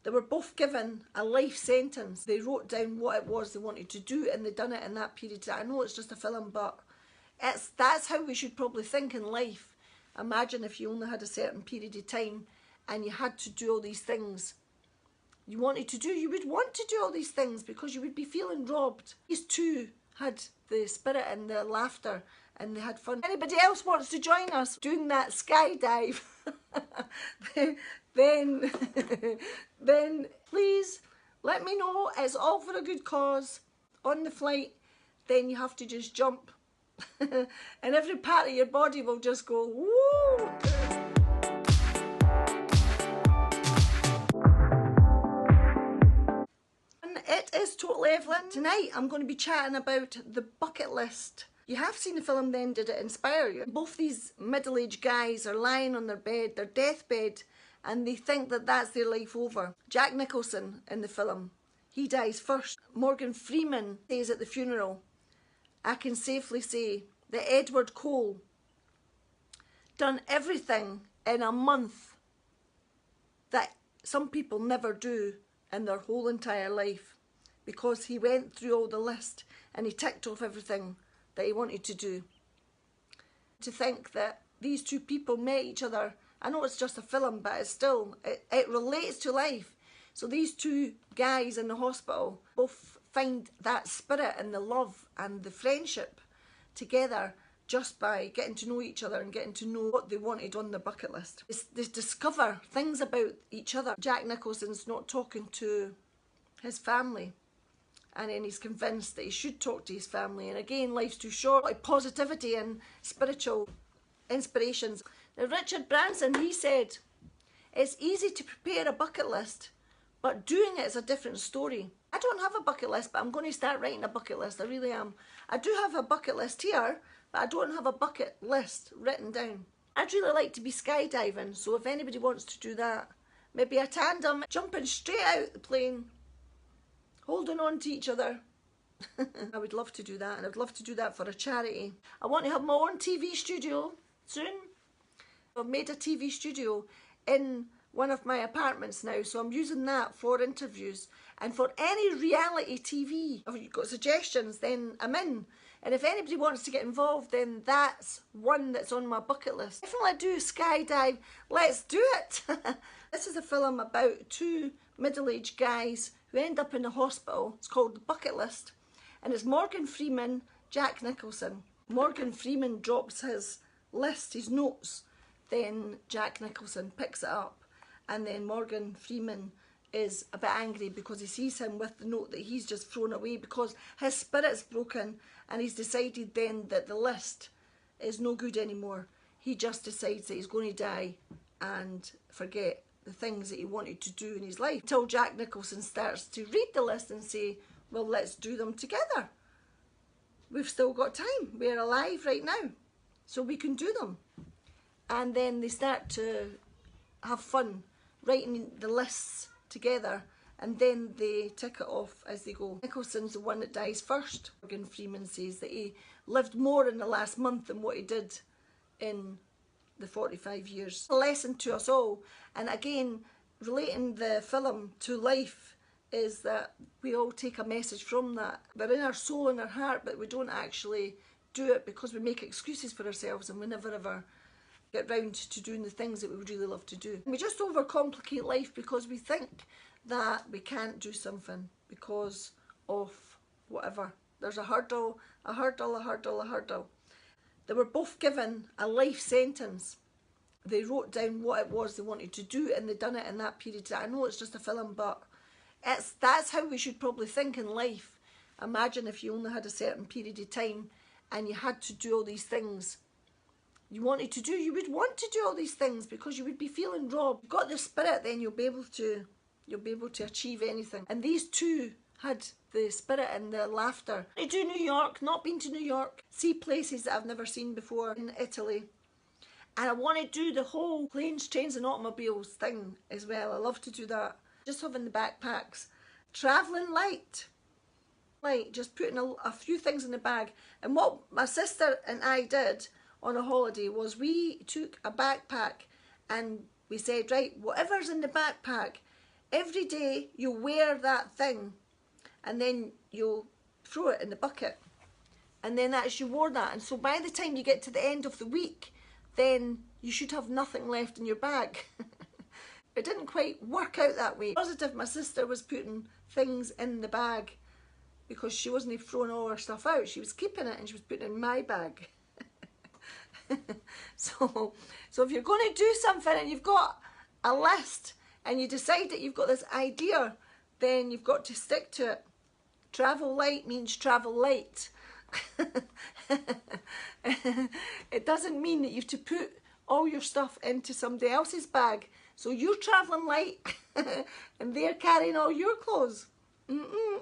They were both given a life sentence. They wrote down what it was they wanted to do and they done it in that period of time. I know it's just a film, but that's how we should probably think in life. Imagine if you only had a certain period of time and you had to do all these things you wanted to do. You would want to do all these things because you would be feeling robbed. These two had the spirit and the laughter and they had fun. Anybody else wants to join us doing that skydive, then please let me know. It's all for a good cause. On the flight, then you have to just jump and every part of your body will just go woo. It is Total Evelyn. Tonight I'm going to be chatting about the bucket list. You have seen the film then, did it inspire you? Both these middle-aged guys are lying on their bed, their deathbed, and they think that that's their life over. Jack Nicholson in the film, he dies first. Morgan Freeman says at the funeral, I can safely say that Edward Cole done everything in a month that some people never do in their whole entire life, because he went through all the list and he ticked off everything that he wanted to do. To think that these two people met each other, I know it's just a film, but it's still, it relates to life. So these two guys in the hospital both find that spirit and the love and the friendship together just by getting to know each other and getting to know what they wanted on their bucket list. They discover things about each other. Jack Nicholson's not talking to his family, and then he's convinced that he should talk to his family. And again, life's too short. Like positivity and spiritual inspirations. Now, Richard Branson, he said, it's easy to prepare a bucket list, but doing it is a different story. I don't have a bucket list, but I'm going to start writing a bucket list. I really am. I do have a bucket list here, but I don't have a bucket list written down. I'd really like to be skydiving, so if anybody wants to do that, maybe a tandem, jumping straight out the plane, holding on to each other. I would love to do that, and I'd love to do that for a charity. I want to have my own TV studio soon. I've made a TV studio in one of my apartments now, so I'm using that for interviews. And for any reality TV, if you've got suggestions, then I'm in. And if anybody wants to get involved, then that's one that's on my bucket list. If I do skydive, let's do it. This is a film about two middle-aged guys who end up in the hospital. It's called The Bucket List. And it's Morgan Freeman, Jack Nicholson. Morgan Freeman drops his list, his notes. Then Jack Nicholson picks it up. And then Morgan Freeman is a bit angry because he sees him with the note that he's just thrown away because his spirit's broken, and he's decided then that the list is no good anymore. He just decides that he's going to die and forget the things that he wanted to do in his life. Until Jack Nicholson starts to read the list and say, well, let's do them together. We've still got time. We're alive right now, so we can do them. And then they start to have fun writing the lists together, and then they tick it off as they go. Nicholson's the one that dies first. Morgan Freeman says that he lived more in the last month than what he did in the 45 years. A lesson to us all, and again, relating the film to life, is that we all take a message from that. They're in our soul and our heart, but we don't actually do it because we make excuses for ourselves and we never ever get round to doing the things that we would really love to do. We just overcomplicate life because we think that we can't do something because of whatever. There's a hurdle, a hurdle, a hurdle, a hurdle. They were both given a life sentence. They wrote down what it was they wanted to do and they done it in that period of time. I know it's just a film, but that's how we should probably think in life. Imagine if you only had a certain period of time and you had to do all these things you wanted to do. You would want to do all these things because you would be feeling robbed. You've got the spirit, then you'll be able to achieve anything. And these two had the spirit and the laughter. I do New York, not been to New York, see places that I've never seen before in Italy. And I want to do the whole planes, trains and automobiles thing as well. I love to do that. Just having the backpacks. Travelling light. Like just putting a few things in the bag. And what my sister and I did on a holiday was we took a backpack and we said, right, whatever's in the backpack Every day you'll wear that thing and then you'll throw it in the bucket. And then that's you wore that. And so by the time you get to the end of the week, then you should have nothing left in your bag. It didn't quite work out that way. Positive, my sister was putting things in the bag because she wasn't throwing all her stuff out. She was keeping it and she was putting it in my bag. So if you're going to do something and you've got a list and you decide that you've got this idea, then you've got to stick to it. Travel light means travel light. It doesn't mean that you have to put all your stuff into somebody else's bag. So you're travelling light and they're carrying all your clothes. You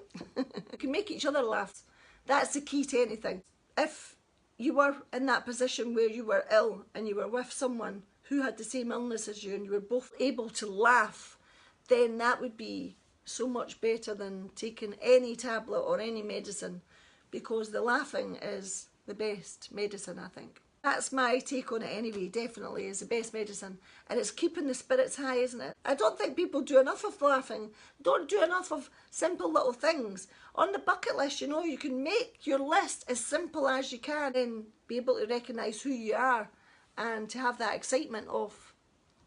can make each other laugh. That's the key to anything. If you were in that position where you were ill and you were with someone who had the same illness as you and you were both able to laugh, then that would be so much better than taking any tablet or any medicine, because the laughing is the best medicine, I think. That's my take on it anyway, definitely is the best medicine. And it's keeping the spirits high, isn't it? I don't think people do enough of laughing. Don't do enough of simple little things. On the bucket list, you know, you can make your list as simple as you can and be able to recognise who you are and to have that excitement of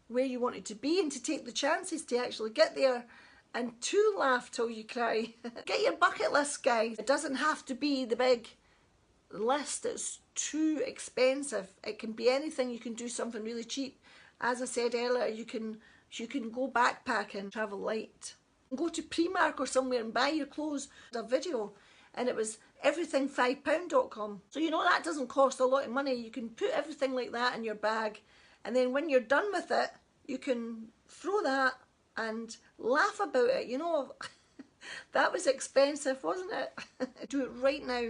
where you want it to be and to take the chances to actually get there and to laugh till you cry. Get your bucket list, guys. It doesn't have to be the big list that's too expensive. It can be anything. You can do something really cheap. As I said earlier, you can go backpacking, travel light. Go to Primark or somewhere and buy your clothes. A video and it was everything5pound.com. So you know that doesn't cost a lot of money. You can put everything like that in your bag, and then when you're done with it, you can throw that and laugh about it. You know, that was expensive, wasn't it? Do it right now.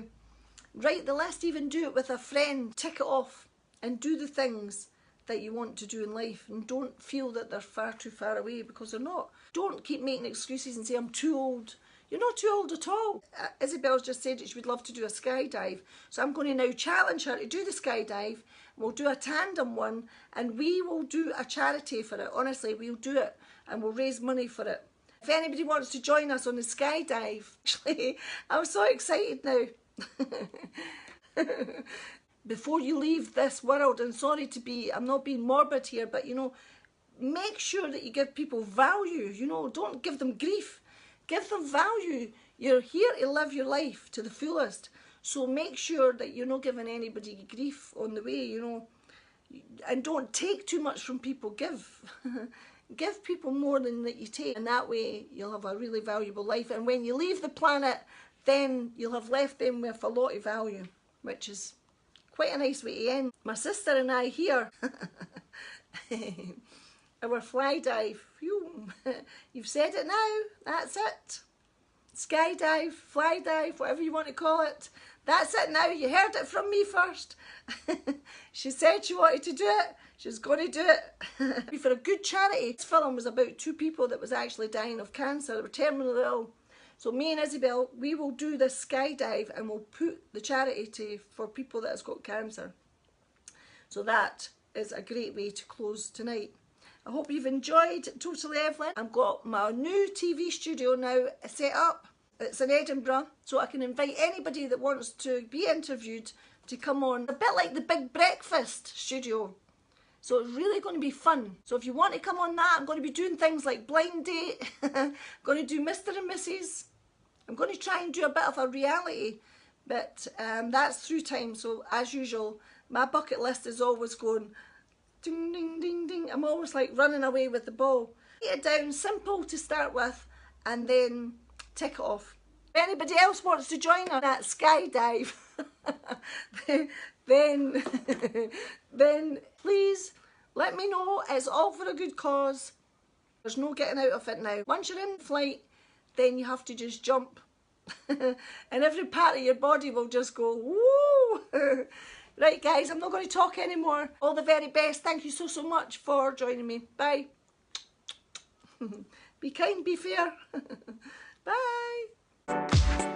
Write the list, even do it with a friend. Tick it off and do the things that you want to do in life, and don't feel that they're far too far away, because they're not. Don't keep making excuses and say, I'm too old. You're not too old at all. Isabel's just said that she would love to do a skydive. So I'm going to now challenge her to do the skydive. We'll do a tandem one and we will do a charity for it. Honestly, we'll do it and we'll raise money for it. If anybody wants to join us on the skydive, actually, I'm so excited now. Before you leave this world, and sorry to be, I'm not being morbid here, but you know, make sure that you give people value. You know, don't give them grief. Give them value. You're here to live your life to the fullest. So make sure that you're not giving anybody grief on the way, you know. And don't take too much from people. Give. Give people more than that you take. And that way you'll have a really valuable life. And when you leave the planet, then you'll have left them with a lot of value, which is quite a nice way to end. My sister and I here, our fly dive. Phew. You've said it now, that's it. Skydive, fly dive, whatever you want to call it. That's it now, you heard it from me first. She said she wanted to do it, she's going to do it. For a good charity. This film was about two people that was actually dying of cancer, they were terminally ill. So me and Isabel, we will do this skydive and we'll put the charity for people that has got cancer. So that is a great way to close tonight. I hope you've enjoyed Totally Evelyn. I've got my new TV studio now set up. It's in Edinburgh, so I can invite anybody that wants to be interviewed to come on. A bit like the Big Breakfast studio. So it's really going to be fun. So if you want to come on that, I'm going to be doing things like Blind Date. I'm going to do Mr. and Mrs. I'm going to try and do a bit of a reality, but that's through time. So as usual, my bucket list is always going ding, ding, ding, ding. I'm always like running away with the ball. Get it down, simple to start with, and then tick it off. If anybody else wants to join on that skydive, then please let me know. It's all for a good cause. There's no getting out of it now. Once you're in flight, then you have to just jump. And every part of your body will just go, woo! Right guys, I'm not going to talk anymore. All the very best. Thank you so much for joining me. Bye. Be kind, be fair. Bye.